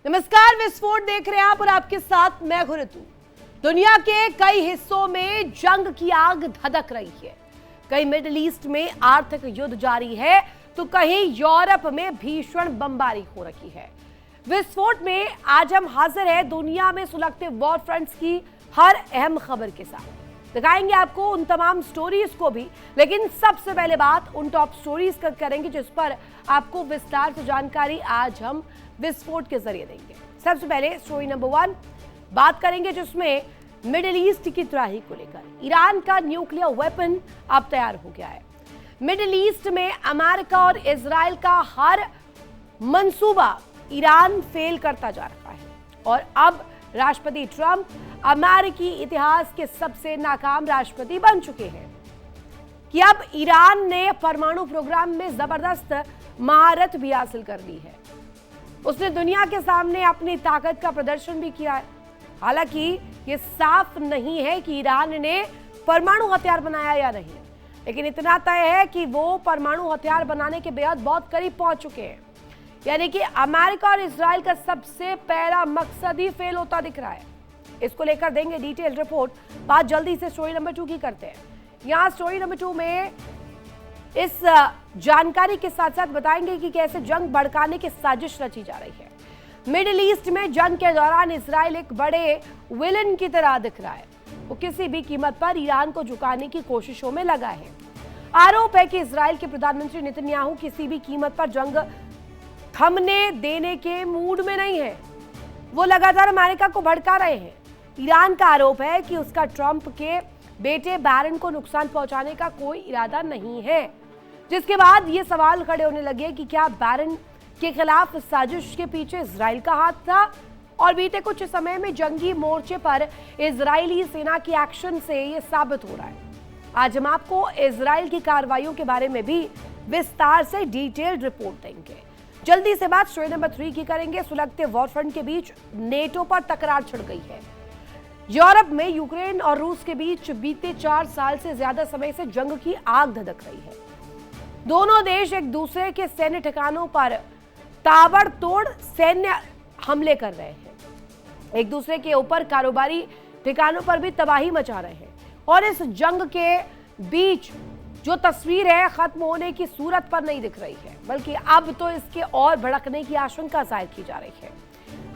नमस्कार, विस्फोट देख रहे हैं आप और आपके साथ मैं हूं ऋतु। दुनिया के कई हिस्सों में जंग की आग धधक रही है। कहीं मिडिल ईस्ट में आर्थिक युद्ध जारी है तो कहीं यूरोप में भीषण बमबारी हो रही है। विस्फोट में आज हम हाजिर हैं दुनिया में सुलगते वॉर फ्रंट्स की हर अहम खबर के साथ। दिखाएंगे आपको उन तमाम स्टोरीज को भी, लेकिन सबसे पहले बात उन टॉप स्टोरीज का करेंगे जिस पर आपको विस्तार से जानकारी आज हम विस्फोट के जरिए देंगे। सबसे पहले स्टोरी नंबर 1 बात करेंगे जिसमें मिडिल ईस्ट की तबाही को लेकर ईरान का न्यूक्लियर वेपन अब तैयार हो गया है। मिडिल ईस्ट में अमेरिका और इजराइल का हर मंसूबा ईरान फेल करता जा रहा है और अब राष्ट्रपति ट्रंप अमेरिकी इतिहास के सबसे नाकाम राष्ट्रपति बन चुके हैं कि अब ईरान ने परमाणु प्रोग्राम में जबरदस्त महारत भी हासिल कर ली है। उसने दुनिया के सामने अपनी ताकत का प्रदर्शन भी किया है। हालांकि ये साफ नहीं है कि ईरान ने परमाणु हथियार बनाया या नहीं, लेकिन इतना तय है कि वो परमाणु हथियार बनाने के बेहद बहुत करीब पहुंच चुके हैं। यानी कि अमेरिका और इजराइल का सबसे पहला मकसद ही फेल होता दिख रहा है। इसको लेकर देंगे डिटेल रिपोर्ट। बात जल्दी से स्टोरी नंबर 2 की करते हैं। यहाँ स्टोरी नंबर 2 में इस जानकारी के साथ साथ बताएंगे कि कैसे जंग भड़काने की साजिश रची जा रही है। मिडिल ईस्ट में जंग के दौरान इजराइल एक बड़े विलन की तरह दिख रहा है। वो किसी भी कीमत पर ईरान को झुकाने की कोशिशों में लगा है। आरोप है कि इजराइल के प्रधानमंत्री नेतन्याहू किसी भी कीमत पर जंग थमने देने के मूड में नहीं है। वो लगातार अमेरिका को भड़का रहे हैं। ईरान का आरोप है कि उसका ट्रंप के बेटे बैरन को नुकसान पहुंचाने का कोई इरादा नहीं है, जिसके बाद ये सवाल खड़े होने लगे कि क्या बैरन के खिलाफ साजिश के पीछे इजराइल का हाथ था। और बीते कुछ समय में जंगी मोर्चे पर इजरायली सेना की एक्शन से ये साबित हो रहा है। आज हम आपको इजराइल की कार्रवाइयों के बारे में भी विस्तार से डिटेल्ड रिपोर्ट देंगे। जल्दी से बात स्टोरी नंबर 3 की करेंगे। सुलगते वॉर फ्रंट के बीच नेटो पर तकरार छिड़ गई है। यूरोप में यूक्रेन और रूस के बीच बीते 4 साल से ज्यादा समय से जंग की आग धधक रही है। दोनों देश एक दूसरे के सैन्य ठिकानों पर ताबड़तोड़ सैन्य हमले कर रहे हैं। एक दूसरे के ऊपर कारोबारी ठिकानों पर भी तबाही मचा रहे हैं। और इस जंग के बीच जो तस्वीर है खत्म होने की सूरत पर नहीं दिख रही है, बल्कि अब तो इसके और भड़कने की आशंका जाहिर की जा रही है।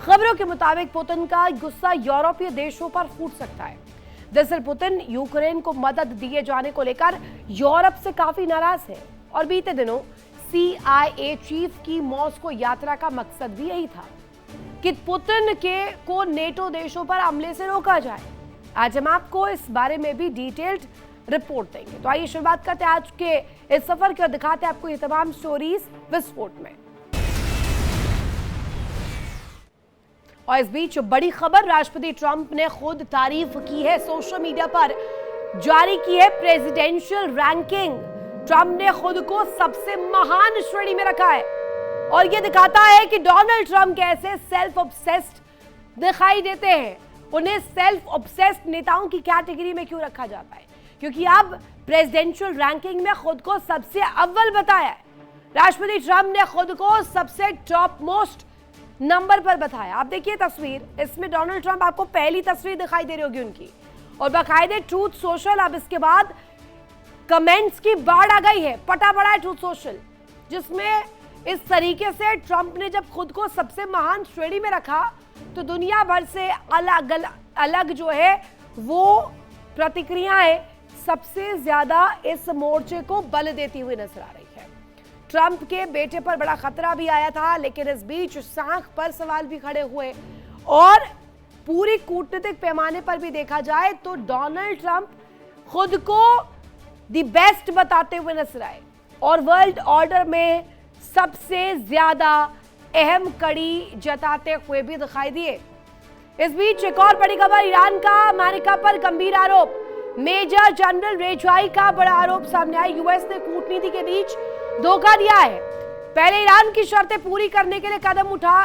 खबरों के मुताबिक पुतिन का गुस्सा यूरोपीय देशों पर फूट सकता है। दरअसल पुतिन यूक्रेन को मदद दिए जाने को लेकर यूरोप से काफी नाराज है और बीते दिनों CIA चीफ की मॉस्को यात्रा का मकसद भी यही था कि पुतिन को नेटो देशों पर हमले से रोका जाए। आज हम आपको इस बारे में भी डिटेल्ड रिपोर्ट देंगे। तो आइए शुरुआत करते हैं आज के इस सफर की और दिखाते हैं आपको ये तमाम स्टोरीज विस्फोट में। और इस बीच बड़ी खबर, राष्ट्रपति ट्रंप ने खुद तारीफ की है, सोशल मीडिया पर जारी की है प्रेसिडेंशियल रैंकिंग। ट्रंप ने खुद को सबसे महान श्रेणी में रखा है और यह दिखाता है कि डोनाल्ड ट्रंप कैसे सेल्फ ऑब्सेस्ड दिखाई देते हैं। उन्हें सेल्फ ऑब्सेस्ड नेताओं की कैटेगरी में क्यों रखा जाता है, क्योंकि अब प्रेसिडेंशियल रैंकिंग में खुद को सबसे अव्वल बताया है। राष्ट्रपति ट्रंप ने खुद को सबसे टॉप मोस्ट नंबर पर बताया। आप देखिए तस्वीर, इसमें डोनाल्ड ट्रंप आपको पहली तस्वीर दिखाई दे रही होगी उनकी, और बाकायदे ट्रूथ सोशल अब इसके बाद कमेंट्स की बाढ़ आ गई है, पटा पड़ा है ट्रूथ सोशल, जिसमें इस तरीके से ट्रंप ने जब खुद को सबसे महान श्रेणी में रखा तो दुनिया भर से अलग जो है वो प्रतिक्रियाएं सबसे ज्यादा इस मोर्चे को बल देती हुई नजर आ रही है। ट्रंप के बेटे पर बड़ा खतरा भी आया था, लेकिन इस बीच साख पर सवाल भी खड़े हुए और पूरी कूटनीतिक पैमाने पर भी देखा जाए तो डोनाल्ड ट्रंप खुद को दी बेस्ट बताते हुए नजर आए और वर्ल्ड ऑर्डर में सबसे ज्यादा अहम कड़ी जताते हुए भी दिखाई दिए। इस बीच एक और बड़ी खबर, ईरान का अमेरिका पर गंभीर आरोप। मेजर जनरल रेजाई का बड़ा आरोप सामने आया। यूएस ने कूटनीति के बीच धोखा दिया है। पहले ईरान की शर्तें पूरी करने के लिए कदम उठा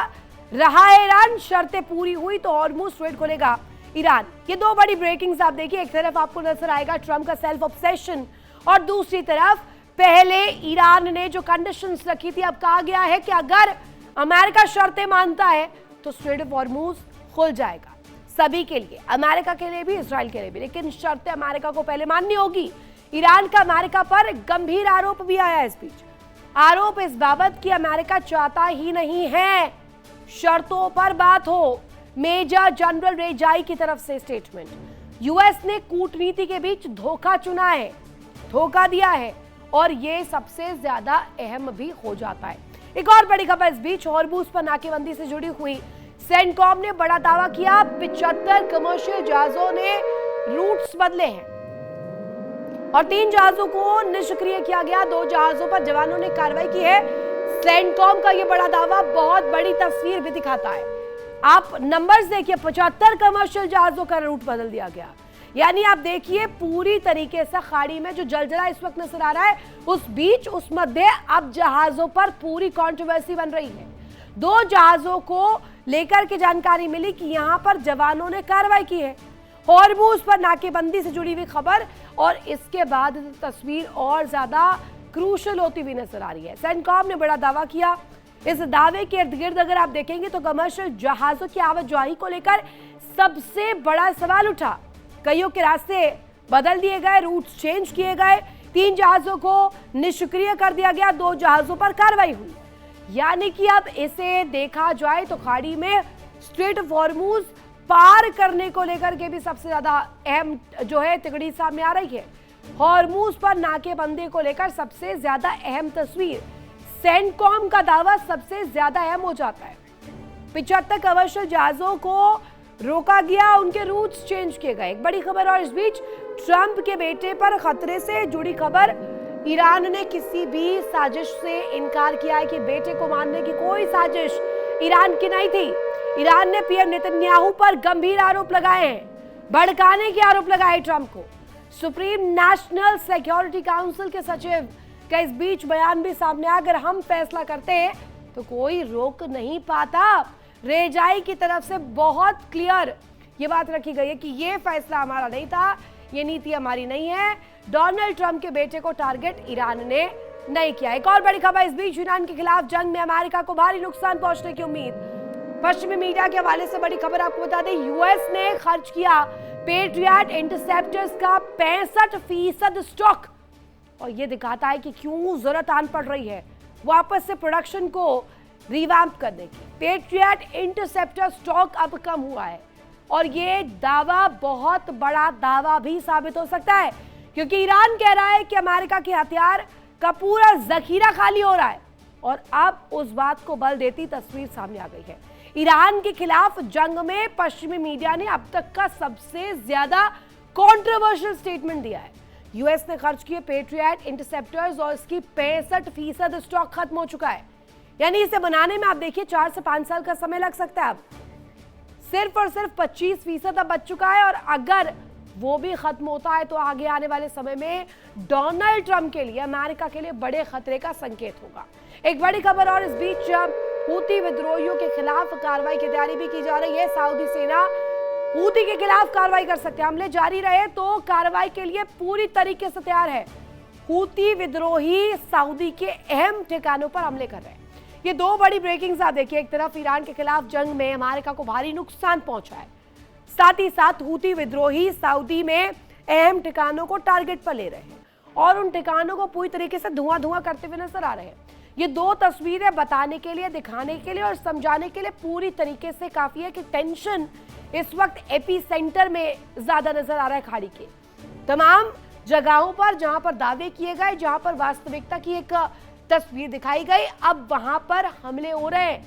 रहा है ईरान, शर्तें पूरी हुई तो हॉर्मुज़ स्ट्रेट खोलेगा ईरान। ये दो बड़ी ब्रेकिंग्स आप देखिए, एक तरफ आपको नजर आएगा ट्रंप का सेल्फ ऑब्सेशन और दूसरी तरफ पहले ईरान ने जो कंडीशंस रखी थी, अब कहा गया है कि अगर अमेरिका शर्तें मानता है तो स्ट्रेट ऑफ हॉर्मूज खुल जाएगा सभी के लिए, अमेरिका के लिए भी, इजराइल के लिए भी। लेकिन शर्तें अमेरिका को पहले माननी होगी। ईरान का अमेरिका पर गंभीर आरोप भी आया इस बीच। आरोप इस बाबत कि अमेरिका चाहता ही नहीं है शर्तों पर बात हो। मेजर जनरल रेजाई की तरफ से स्टेटमेंट। यूएस ने कूटनीति के बीच धोखा चुना है, धोखा दिया है, और ये सबसे ज्यादा अहम भी हो जाता है। एक और बड़ी खबर इस बीच, हॉर्मूज पर नाकेबंदी से जुड़ी हुई सेंटकॉम ने बड़ा दावा किया, 75 कमर्शियल जहाजों ने रूट्स बदले हैं और 3 जहाजों को निष्क्रिय किया गया। 2 जहाजों पर जवानों ने कार्रवाई की है। सेंटकॉम का यह बड़ा दावा बहुत बड़ी तस्वीर भी दिखाता है। आप नंबर्स देखिए, 75 कमर्शियल जहाजों का रूट बदल दिया गया। यानी आप देखिए पूरी तरीके से खाड़ी में जो जलजला इस वक्त नजर आ रहा है, उस बीच उस मध्य अब जहाजों पर पूरी कंट्रोवर्सी बन रही है। 2 जहाजों को लेकर के जानकारी मिली कि यहां पर जवानों ने कार्रवाई की है। हॉर्मूज पर नाकेबंदी से जुड़ी हुई खबर, और इसके बाद तस्वीर और ज्यादा क्रूशल होती हुई नजर आ रही है। सेंटकॉम ने बड़ा दावा किया। इस दावे के इर्द गिर्द अगर आप देखेंगे तो कमर्शियल जहाजों की आवाजाही को लेकर सबसे बड़ा सवाल उठा। कईयों के रास्ते बदल दिए गए, रूट्स चेंज किए गए, 3 जहाजों को निष्क्रिय कर दिया गया, 2 जहाजों पर कार्रवाई हुई। यानी कि अब इसे देखा जाए तो खाड़ी में स्ट्रेट ऑफ हॉर्मूज पार करने को लेकर के भी सबसे ज्यादा अहम जो है तिगड़ी सामने आ रही है। हॉर्मूज पर नाकेबंदी को लेकर सबसे ज्यादा अहम तस्वीर, सेंटकॉम का दावा सबसे ज्यादा अहम हो जाता है। 75 कमर्शियल जहाजों को रोका गया, उनके रूट्स चेंज किए गए। एक बड़ी खबर, और इस बीच ट्रंप के बेटे पर खतरे से जुड़ी खबर। ईरान ने किसी भी साजिश से इनकार किया है कि बेटे को मारने की कोई साजिश ईरान की नहीं थी। ईरान ने पीएम नेतन्याहू पर गंभीर आरोप लगाए हैं, भड़काने के आरोप लगाए ट्रंप को। सुप्रीम नेशनल सिक्योरिटी काउंसिल के सचिव का इस बीच बयान भी सामने आया, अगर हम फैसला करते हैं तो कोई रोक नहीं पाता। रेजाई की तरफ से बहुत क्लियर ये बात रखी गई है कि ये फैसला हमारा नहीं था, ये नीति हमारी नहीं है। डोनाल्ड ट्रंप के बेटे को टारगेट ईरान ने नहीं किया। एक और बड़ी खबर इस बीच, ईरान के खिलाफ जंग में अमेरिका को भारी नुकसान पहुंचने की उम्मीद। पश्चिमी मीडिया के हवाले से बड़ी खबर आपको बता दें, यूएस ने खर्च किया पेट्रियट इंटरसेप्टर्स का 65% स्टॉक, और ये दिखाता है कि क्यों जरूरत आन पड़ रही है वापस से प्रोडक्शन को रिवैम्प करने की। पेट्रियट इंटरसेप्टर स्टॉक अब कम हुआ है, और ये दावा बहुत बड़ा दावा भी साबित हो सकता है, क्योंकि ईरान कह रहा है कि अमेरिका के हथियार का पूरा जखीरा खाली हो रहा है, और अब उस बात को बल देती तस्वीर सामने आ गई है। ईरान के खिलाफ जंग में पश्चिमी मीडिया ने अब तक का सबसे ज्यादा कंट्रोवर्शियल स्टेटमेंट दिया है। यूएस ने खर्च किए पेट्रियट इंटरसेप्टर्स और इसकी 65% स्टॉक खत्म हो चुका है। यानी इसे बनाने में आप देखिए 4 से 5 साल का समय लग सकता है। अब सिर्फ और सिर्फ 25% अब बच चुका है, और अगर वो भी खत्म होता है तो आगे आने वाले समय में डोनाल्ड ट्रंप के लिए, अमेरिका के लिए बड़े खतरे का संकेत होगा। एक बड़ी खबर, और इस बीच हूती विद्रोहियों के खिलाफ कार्रवाई की तैयारी भी की जा रही है। सऊदी सेना हूती के खिलाफ कार्रवाई कर सकते हैं, हमले जारी रहे तो कार्रवाई के लिए पूरी तरीके से तैयार है। हूती विद्रोही सऊदी के अहम ठिकानों पर हमले कर रहे हैं। ये 2 बड़ी ब्रेकिंग्स आप देखिए, एक तरफ ईरान के खिलाफ जंग में अमेरिका को भारी नुकसान पहुंचा है, साथ ही साथ हूती विद्रोही सऊदी में अहम ठिकानों को टारगेट पर ले रहे हैं, और उन ठिकानों को पूरी तरीके से धुआं धुआं करते हुए नजर आ रहे हैं। ये 2 तस्वीरें बताने के लिए, दिखाने के लिए और समझाने के लिए पूरी तरीके से काफी है कि टेंशन इस वक्त एपी सेंटर में ज्यादा नजर आ रहा है। खाड़ी के तमाम जगहों पर जहां पर दावे किए गए, जहां पर वास्तविकता की एक तस्वीर दिखाई गई, अब वहां पर हमले हो रहे हैं।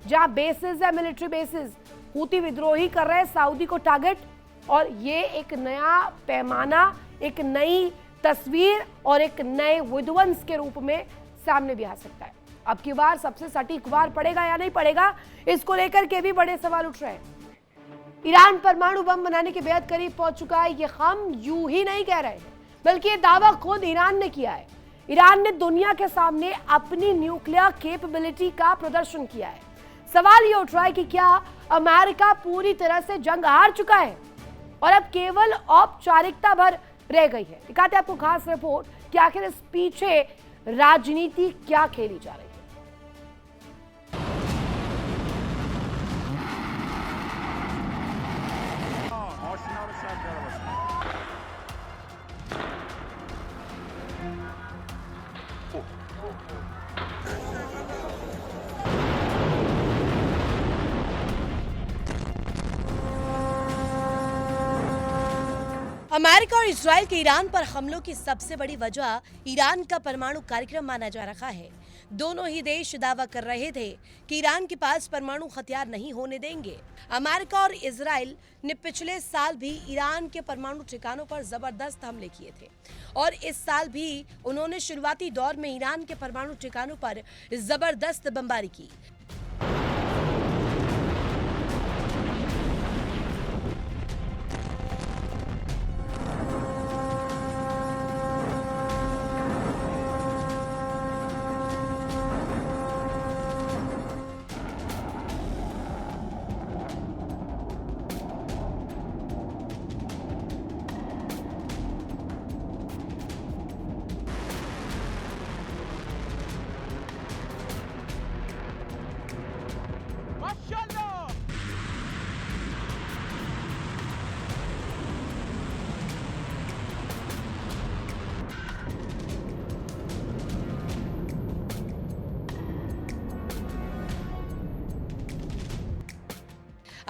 जहां बेसिस है, मिलिट्री बेसिस, हूती विद्रोही कर रहे हैं सऊदी को टारगेट, और ये एक नया पैमाना, एक नई तस्वीर और एक नए विध्वंस के रूप में सामने भी आ सकता है। अब की बार सबसे सटीक वार पड़ेगा या नहीं पड़ेगा, इसको लेकर के भी बड़े सवाल उठ रहे हैं। ईरान परमाणु बम बनाने के बेहद करीब पहुंच चुका है, ये हम यूं ही नहीं कह रहे हैं, बल्कि ये दावा खुद ईरान ने किया है। ईरान ने दुनिया के सामने अपनी न्यूक्लियर कैपेबिलिटी का प्रदर्शन किया है। सवाल ये उठ रहा है कि क्या अमेरिका पूरी तरह से जंग हार चुका है और अब केवल औपचारिकता भर रह गई है। दिखाते हैं आपको खास रिपोर्ट कि आखिर इस पीछे राजनीति क्या खेली जा रही है। अमेरिका और इजराइल के ईरान पर हमलों की सबसे बड़ी वजह ईरान का परमाणु कार्यक्रम माना जा रहा है। दोनों ही देश दावा कर रहे थे कि ईरान के पास परमाणु हथियार नहीं होने देंगे। अमेरिका और इजराइल ने पिछले साल भी ईरान के परमाणु ठिकानों पर जबरदस्त हमले किए थे और इस साल भी उन्होंने शुरुआती दौर में ईरान के परमाणु ठिकानों पर जबरदस्त बमबारी की।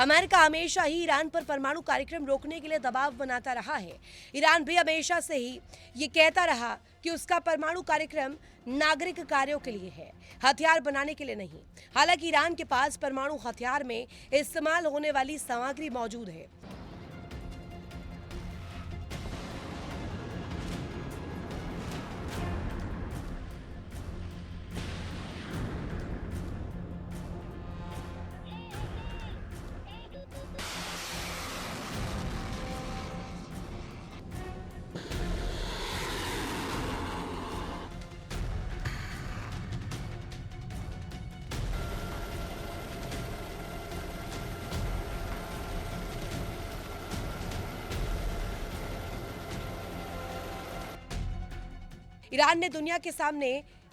अमेरिका हमेशा ही ईरान पर परमाणु कार्यक्रम रोकने के लिए दबाव बनाता रहा है। ईरान भी हमेशा से ही ये कहता रहा कि उसका परमाणु कार्यक्रम नागरिक कार्यों के लिए है, हथियार बनाने के लिए नहीं। हालांकि ईरान के पास परमाणु हथियार में इस्तेमाल होने वाली सामग्री मौजूद है। ईरान ने दुनिया के सामने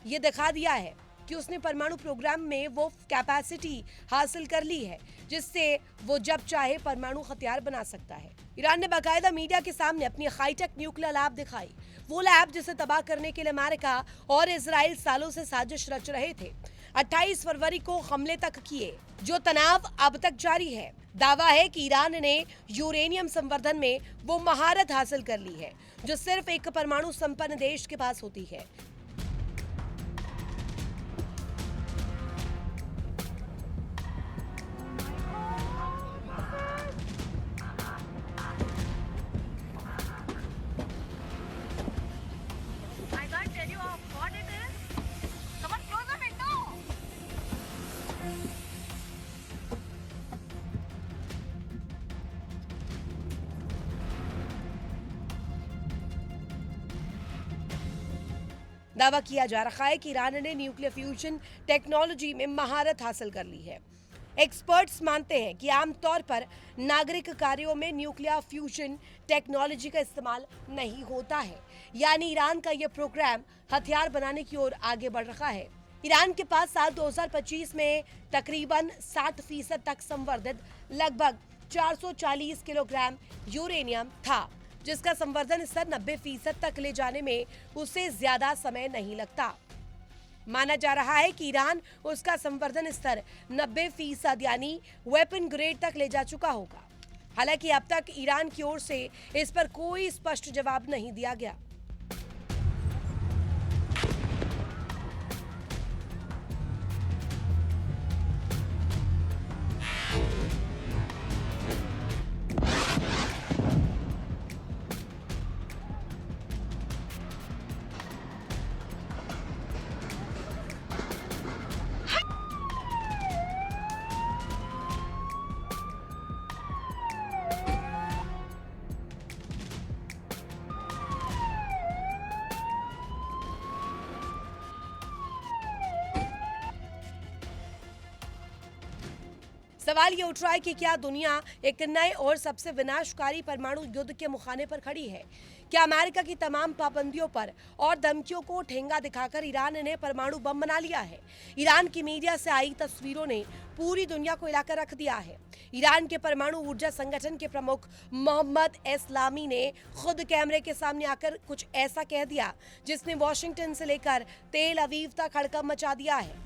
ये दिखा दिया है कि उसने परमाणु प्रोग्राम में वो कैपेसिटी हासिल कर ली है जिससे वो जब चाहे परमाणु हथियार बना सकता है। ईरान ने बाकायदा मीडिया के सामने अपनी हाईटेक न्यूक्लियर लैब दिखाई, वो लैब जिसे तबाह करने के लिए अमेरिका और इजराइल सालों से साजिश रच रहे थे। 28 फरवरी को हमले तक किए, जो तनाव अब तक जारी है। दावा है कि ईरान ने यूरेनियम संवर्धन में वो महारत हासिल कर ली है जो सिर्फ एक परमाणु संपन्न देश के पास होती है। दावा किया जा रहा है कि ईरान ने न्यूक्लियर फ्यूजन टेक्नोलॉजी में महारत हासिल कर ली है। एक्सपर्ट्स मानते हैं कि आमतौर पर नागरिक कार्यों में न्यूक्लियर फ्यूजन टेक्नोलॉजी का इस्तेमाल नहीं होता है, यानी ईरान का यह प्रोग्राम हथियार बनाने की ओर आगे बढ़ रहा है। ईरान के पास साल 2025 में तकरीबन 60% तक संवर्धित लगभग 440 किलोग्राम यूरेनियम था, जिसका संवर्धन स्तर 90% तक ले जाने में उसे ज्यादा समय नहीं लगता। माना जा रहा है कि ईरान उसका संवर्धन स्तर 90% यानी वेपन ग्रेड तक ले जा चुका होगा। हालांकि अब तक ईरान की ओर से इस पर कोई स्पष्ट जवाब नहीं दिया गया। सवाल ये उठ रहा है कि क्या दुनिया एक नए और सबसे विनाशकारी परमाणु युद्ध के मुखाने पर खड़ी है? क्या अमेरिका की तमाम पाबंदियों पर और धमकियों को ठेंगा दिखाकर ईरान ने परमाणु बम बना लिया है? ईरान की मीडिया से आई तस्वीरों ने पूरी दुनिया को हिलाकर रख दिया है। ईरान के परमाणु ऊर्जा संगठन के प्रमुख मोहम्मद एस्लामी ने खुद कैमरे के सामने आकर कुछ ऐसा कह दिया जिसने वॉशिंगटन से लेकर तेल अवीव तक हड़कंप मचा दिया है।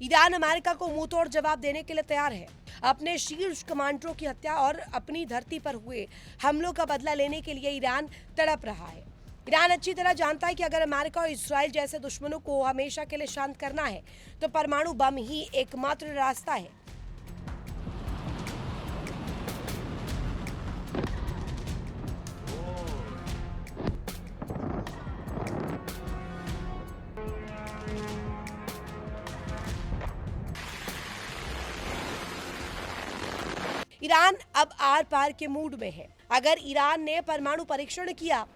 ईरान अमेरिका को मुंह तोड़ जवाब देने के लिए तैयार है। अपने शीर्ष कमांडरों की हत्या और अपनी धरती पर हुए हमलों का बदला लेने के लिए ईरान तड़प रहा है। ईरान अच्छी तरह जानता है कि अगर अमेरिका और इसराइल जैसे दुश्मनों को हमेशा के लिए शांत करना है तो परमाणु बम ही एकमात्र रास्ता है। ईरान अब आर पार के मूड में है। अगर ईरान ने परमाणु परीक्षण किया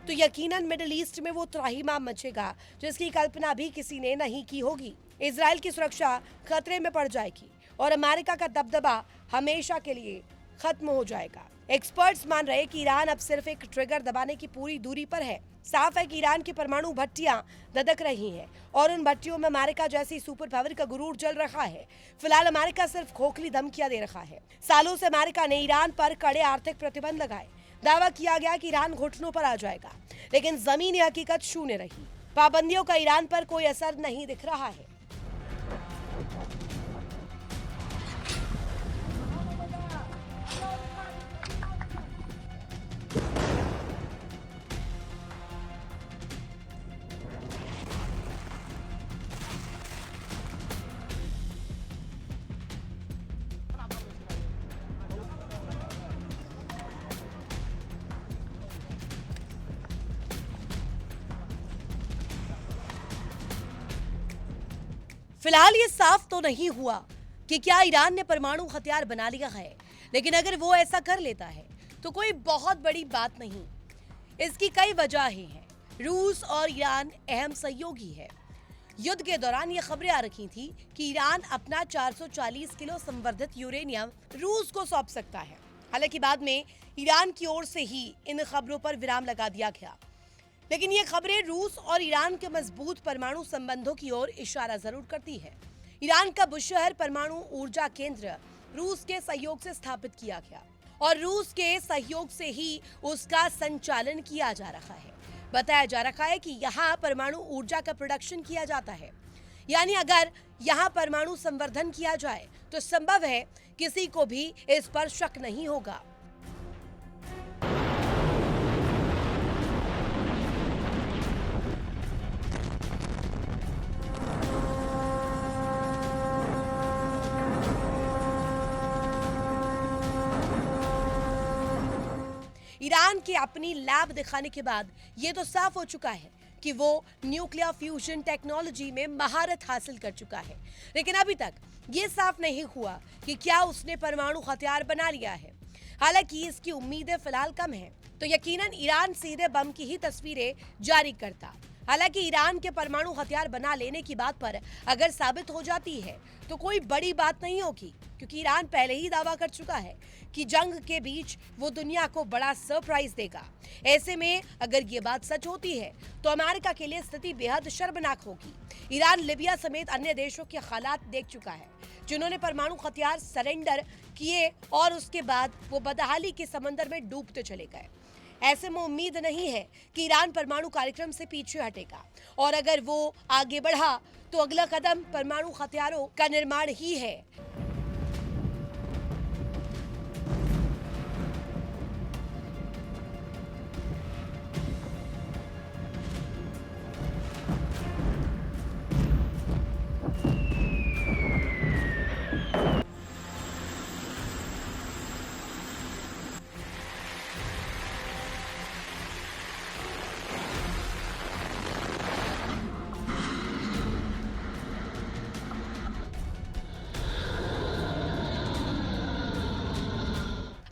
तो यकीनन मिडिल ईस्ट में वो त्राहिमाम मचेगा जिसकी कल्पना भी किसी ने नहीं की होगी। इजराइल की सुरक्षा खतरे में पड़ जाएगी और अमेरिका का दबदबा हमेशा के लिए खत्म हो जाएगा। एक्सपर्ट्स मान रहे कि ईरान अब सिर्फ एक ट्रिगर दबाने की पूरी दूरी पर है। साफ है कि ईरान की परमाणु भट्टियां धधक रही हैं और उन भट्टियों में अमेरिका जैसी सुपर पावर का गुरूर जल रहा है। फिलहाल अमेरिका सिर्फ खोखली धमकियां दे रहा है। सालों से अमेरिका ने ईरान पर कड़े आर्थिक प्रतिबंध लगाए। दावा किया गया कि ईरान घुटनों पर आ जाएगा, लेकिन जमीनी हकीकत शून्य रही। पाबंदियों का ईरान पर कोई असर नहीं दिख रहा है। फिलहाल ये साफ तो नहीं हुआ कि क्या ईरान ने परमाणु हथियार बना लिया है, लेकिन अगर वो ऐसा कर लेता है तो कोई बहुत बड़ी बात नहीं। इसकी कई वजहें हैं। रूस और ईरान अहम सहयोगी है। युद्ध के दौरान ये खबरें आ रही थी कि ईरान अपना 440 किलो संवर्धित यूरेनियम रूस को सौंप सकता है। हालांकि बाद में ईरान की ओर से ही इन खबरों पर विराम लगा दिया गया, लेकिन ये खबरें रूस और ईरान के मजबूत परमाणु संबंधों की ओर इशारा जरूर करती है। ईरान का बुशहर परमाणु ऊर्जा केंद्र रूस के सहयोग से स्थापित किया गया और रूस के सहयोग से ही उसका संचालन किया जा रहा है। बताया जा रहा है कि यहाँ परमाणु ऊर्जा का प्रोडक्शन किया जाता है, यानी अगर यहाँ परमाणु संवर्धन किया जाए तो संभव है किसी को भी इस पर शक नहीं होगा। ईरान की अपनी लैब दिखाने के बाद ये तो साफ हो चुका है कि वो न्यूक्लियर फ्यूजन टेक्नोलॉजी में महारत हासिल कर चुका है, लेकिन अभी तक ये साफ नहीं हुआ कि क्या उसने परमाणु हथियार बना लिया है। हालांकि इसकी उम्मीदें फिलहाल कम हैं, तो यकीनन ईरान सीधे बम की ही तस्वीरें जारी करता। हालांकि ईरान के परमाणु हथियार बना लेने की बात पर अगर साबित हो जाती है तो कोई बड़ी बात नहीं होगी, क्योंकि ईरान पहले ही दावा कर चुका है कि जंग के बीच वो दुनिया को बड़ा सरप्राइज देगा। ऐसे में अगर ये बात सच होती है तो अमेरिका के लिए स्थिति बेहद शर्मनाक होगी। ईरान लिबिया समेत अन्य देशों के हालात देख चुका है, जिन्होंने परमाणु हथियार सरेंडर किए और उसके बाद वो बदहाली के समंदर में डूबते चले गए। ऐसे में उम्मीद नहीं है कि ईरान परमाणु कार्यक्रम से पीछे हटेगा, और अगर वो आगे बढ़ा तो अगला कदम परमाणु हथियारों का निर्माण ही है।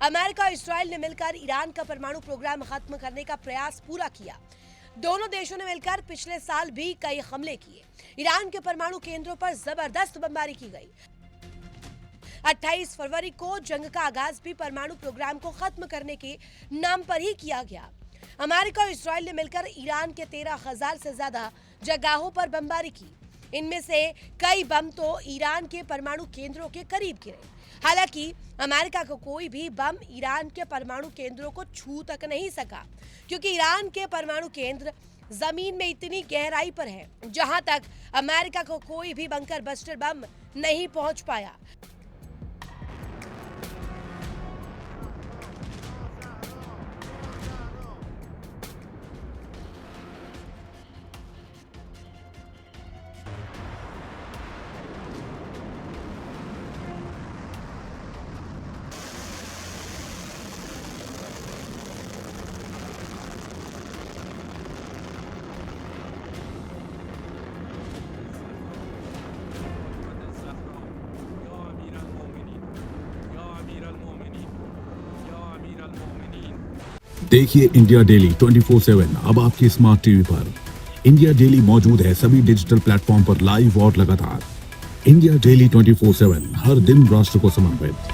अमेरिका और इस्राइल ने मिलकर ईरान का परमाणु प्रोग्राम खत्म करने का प्रयास पूरा किया। दोनों देशों ने मिलकर पिछले साल भी कई हमले किए। ईरान के परमाणु केंद्रों पर जबरदस्त बमबारी की गई। 28 फरवरी को जंग का आगाज भी परमाणु प्रोग्राम को खत्म करने के नाम पर ही किया गया। अमेरिका और इस्राइल ने मिलकर ईरान के 13,000 से ज्यादा जगहों पर बमबारी की। इनमें से कई बम तो ईरान के परमाणु केंद्रों के करीब गिरे। हालांकि अमेरिका को कोई भी बम ईरान के परमाणु केंद्रों को छू तक नहीं सका, क्योंकि ईरान के परमाणु केंद्र जमीन में इतनी गहराई पर है जहां तक अमेरिका को कोई भी बंकर बस्टर बम नहीं पहुंच पाया। देखिए इंडिया डेली 24/7 अब आपकी स्मार्ट टीवी पर। इंडिया डेली मौजूद है सभी डिजिटल प्लेटफॉर्म पर लाइव और लगातार। इंडिया डेली 24/7 हर दिन राष्ट्र को समर्पित।